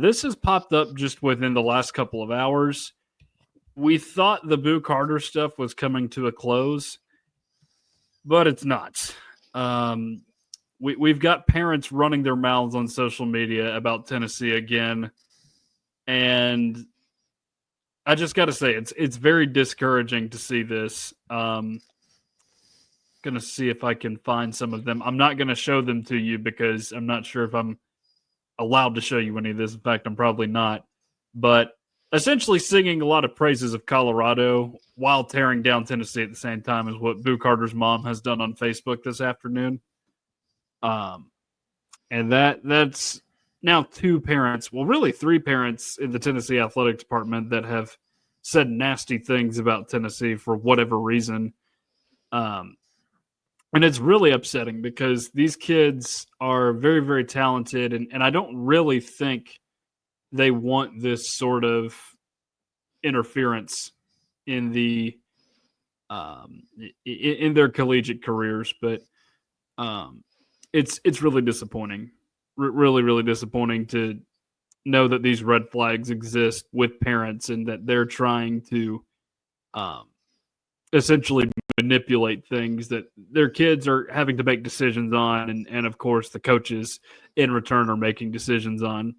This has popped up just within the last couple of hours. We thought the Boo Carter stuff was coming to a close, but it's not. We've got parents running their mouths on social media about Tennessee again, and I just got to say it's very discouraging to see this. Going to see if I can find some of them. I'm not going to show them to you because I'm not sure if I'm allowed to show you any of this. In fact, I'm probably not. But essentially singing a lot of praises of Colorado while tearing down Tennessee at the same time is what Boo Carter's mom has done on Facebook this afternoon. And that's now two parents, well, really three parents in the Tennessee athletic department that have said nasty things about Tennessee for whatever reason. And it's really upsetting because these kids are very, very talented, and I don't really think they want this sort of interference in the in their collegiate careers. But it's really disappointing, really, really disappointing to know that these red flags exist with parents and that they're trying to essentially manipulate things that their kids are having to make decisions on, and of course the coaches in return are making decisions on.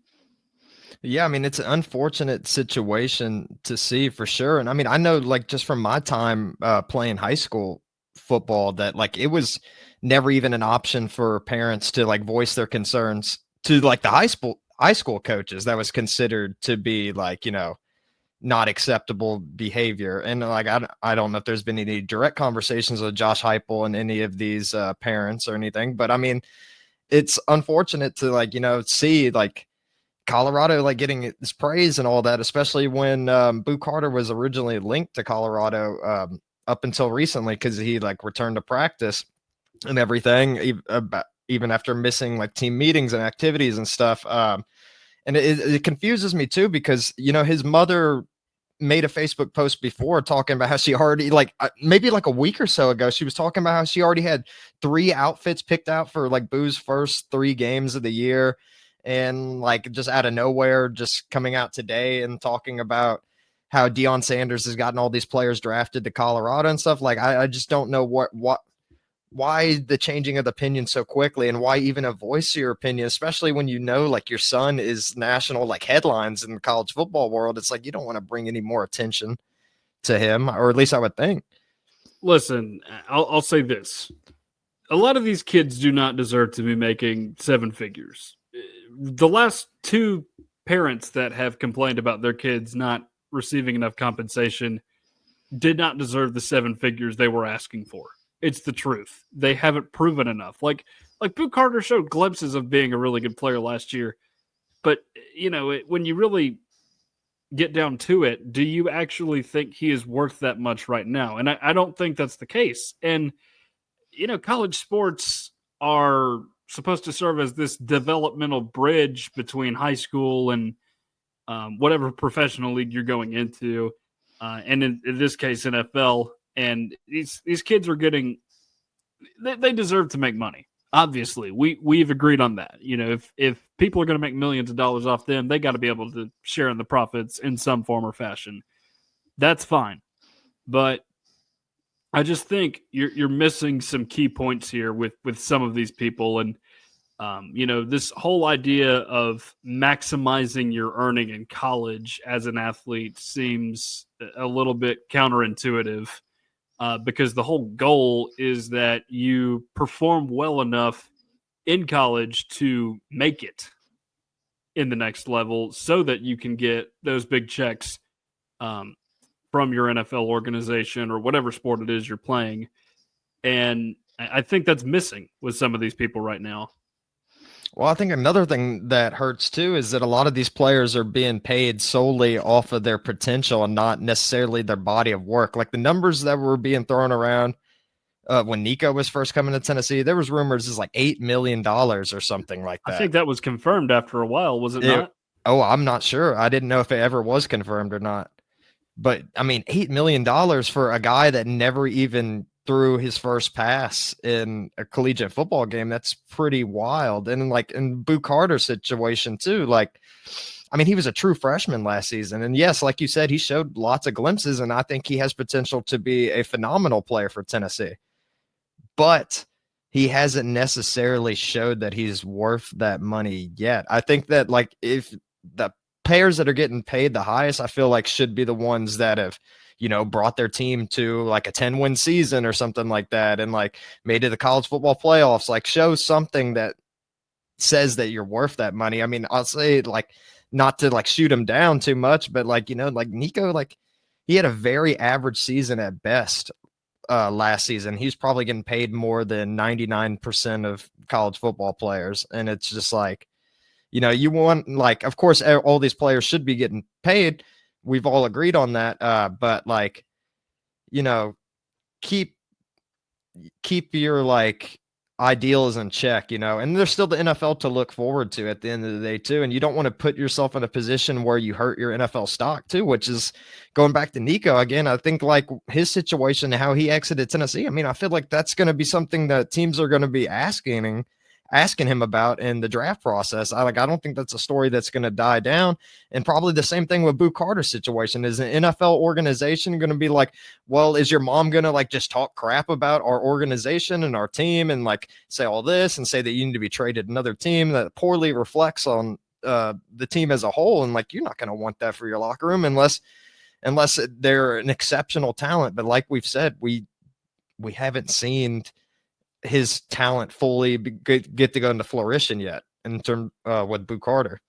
Yeah, I mean, it's an unfortunate situation to see for sure. And I mean, I know like just from my time playing high school football that like it was never even an option for parents to like voice their concerns to like the high school coaches. That was considered to be like, not acceptable behavior. And like, I don't know if there's been any direct conversations with Josh Heupel and any of these parents or anything, but I mean, it's unfortunate to like, see like Colorado like getting this praise and all that, especially when Boo Carter was originally linked to Colorado up until recently because he like returned to practice and everything, even after missing like team meetings and activities and stuff. And it confuses me too because his mother made a Facebook post before talking about how she already like maybe like a week or so ago she was talking about how she already had 3 outfits picked out for like Boo's first 3 games of the year, and like just out of nowhere just coming out today and talking about how Deion Sanders has gotten all these players drafted to Colorado and stuff. Like I just don't know why the changing of the opinion so quickly, and why even a voice your opinion, especially when like your son is national like headlines in the college football world. It's like you don't want to bring any more attention to him, or at least I would think. Listen, I'll say this. A lot of these kids do not deserve to be making 7 figures. The last 2 parents that have complained about their kids not receiving enough compensation did not deserve the 7 figures they were asking for. It's the truth. They haven't proven enough. Like Boo Carter showed glimpses of being a really good player last year, but when you really get down to it, do you actually think he is worth that much right now? And I don't think that's the case. And college sports are supposed to serve as this developmental bridge between high school and whatever professional league you're going into, and in this case, NFL. And these kids are getting, they deserve to make money. Obviously, we've agreed on that. If people are going to make millions of dollars off them, they got to be able to share in the profits in some form or fashion. That's fine, but I just think you're missing some key points here with some of these people, and this whole idea of maximizing your earning in college as an athlete seems a little bit counterintuitive. Because the whole goal is that you perform well enough in college to make it in the next level so that you can get those big checks from your NFL organization or whatever sport it is you're playing. And I think that's missing with some of these people right now. Well, I think another thing that hurts too is that a lot of these players are being paid solely off of their potential and not necessarily their body of work. Like the numbers that were being thrown around when Nico was first coming to Tennessee, there was rumors it's like $8 million or something like that. I think that was confirmed after a while, was it not? Oh, I'm not sure. I didn't know if it ever was confirmed or not. But I mean, $8 million for a guy that never even threw his first pass in a collegiate football game, that's pretty wild. And like in Boo Carter's situation too, like I mean, he was a true freshman last season. And yes, like you said, he showed lots of glimpses, and I think he has potential to be a phenomenal player for Tennessee. But he hasn't necessarily showed that he's worth that money yet. I think that, like, if the players that are getting paid the highest, I feel like should be the ones that have, brought their team to like a 10-win season or something like that, and like made it the college football playoffs, like show something that says that you're worth that money. I mean, I'll say, like, not to like shoot him down too much, but like, like Nico, like he had a very average season at best last season. He's probably getting paid more than 99% of college football players. And it's just like, you want, like, of course, all these players should be getting paid. We've all agreed on that. But like, keep your like ideals in check, and there's still the NFL to look forward to at the end of the day too. And you don't want to put yourself in a position where you hurt your NFL stock too, which is going back to Nico again. I think like his situation, how he exited Tennessee. I mean, I feel like that's going to be something that teams are going to be asking him about in the draft process. I don't think that's a story that's going to die down. And probably the same thing with Boo Carter's situation. Is an NFL organization going to be like, well, is your mom going to like just talk crap about our organization and our team and like say all this and say that you need to be traded another team that poorly reflects on the team as a whole? And like, you're not going to want that for your locker room unless they're an exceptional talent. But like we've said, we haven't seen his talent fully get to go into flourishing yet in terms with Boo Carter.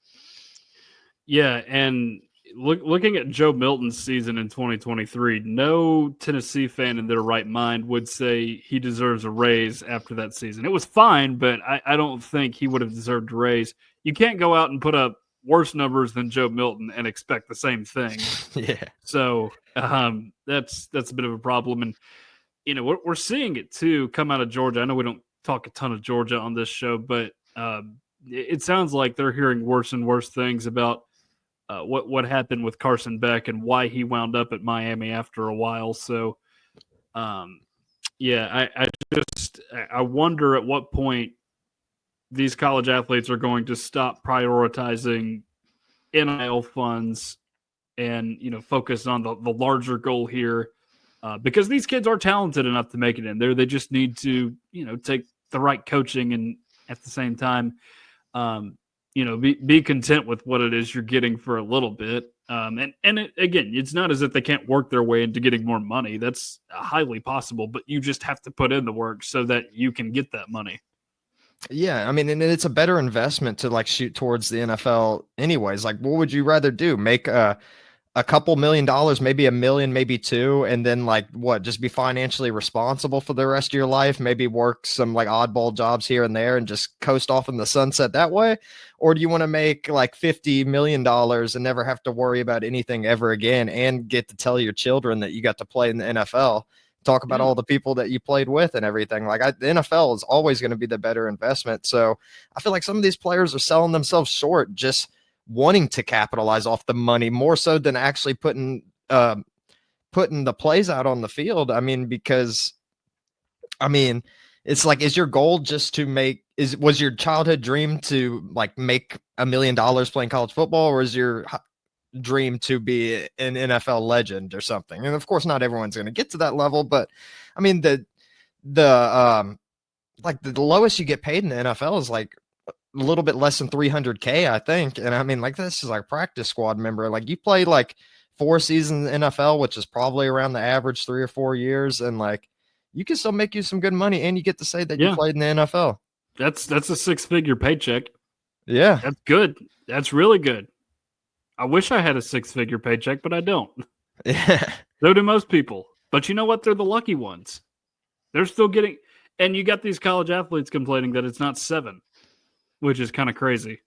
Yeah, and looking at Joe Milton's season in 2023, no Tennessee fan in their right mind would say he deserves a raise after that season. It was fine, but I don't think he would have deserved a raise. You can't go out and put up worse numbers than Joe Milton and expect the same thing. Yeah. So that's a bit of a problem. And we're seeing it too come out of Georgia. I know we don't talk a ton of Georgia on this show, but it sounds like they're hearing worse and worse things about what happened with Carson Beck and why he wound up at Miami after a while. So, I wonder at what point these college athletes are going to stop prioritizing NIL funds and focus on the larger goal here. Because these kids are talented enough to make it in there. They just need to, take the right coaching and at the same time, be content with what it is you're getting for a little bit. Again, it's not as if they can't work their way into getting more money. That's highly possible, but you just have to put in the work so that you can get that money. Yeah, I mean, and it's a better investment to like shoot towards the NFL anyways. Like, what would you rather do? Make a couple $1 million, maybe $1 million, maybe $2 million, and then like what, just be financially responsible for the rest of your life, maybe work some like oddball jobs here and there and just coast off in the sunset that way? Or do you want to make like $50 million and never have to worry about anything ever again and get to tell your children that you got to play in the NFL, talk about all the people that you played with and everything? Like the NFL is always going to be the better investment. So I feel like some of these players are selling themselves short just wanting to capitalize off the money more so than actually putting the plays out on the field. I mean, because it's like, is your goal just to was your childhood dream to like make $1 million playing college football, or is your dream to be an NFL legend or something? And of course, not everyone's going to get to that level, but I mean, the lowest you get paid in the NFL is like a little bit less than $300K, I think. And I mean, like, this is like practice squad member. Like, you play like 4 seasons in the NFL, which is probably around the average 3 or 4 years, and like you can still make you some good money, and you get to say that you played in the NFL. That's a 6-figure paycheck. Yeah, that's good. That's really good. I wish I had a 6-figure paycheck, but I don't. Yeah, so do most people. But you know what? They're the lucky ones. They're still getting, and you got these college athletes complaining that it's not 7, which is kind of crazy.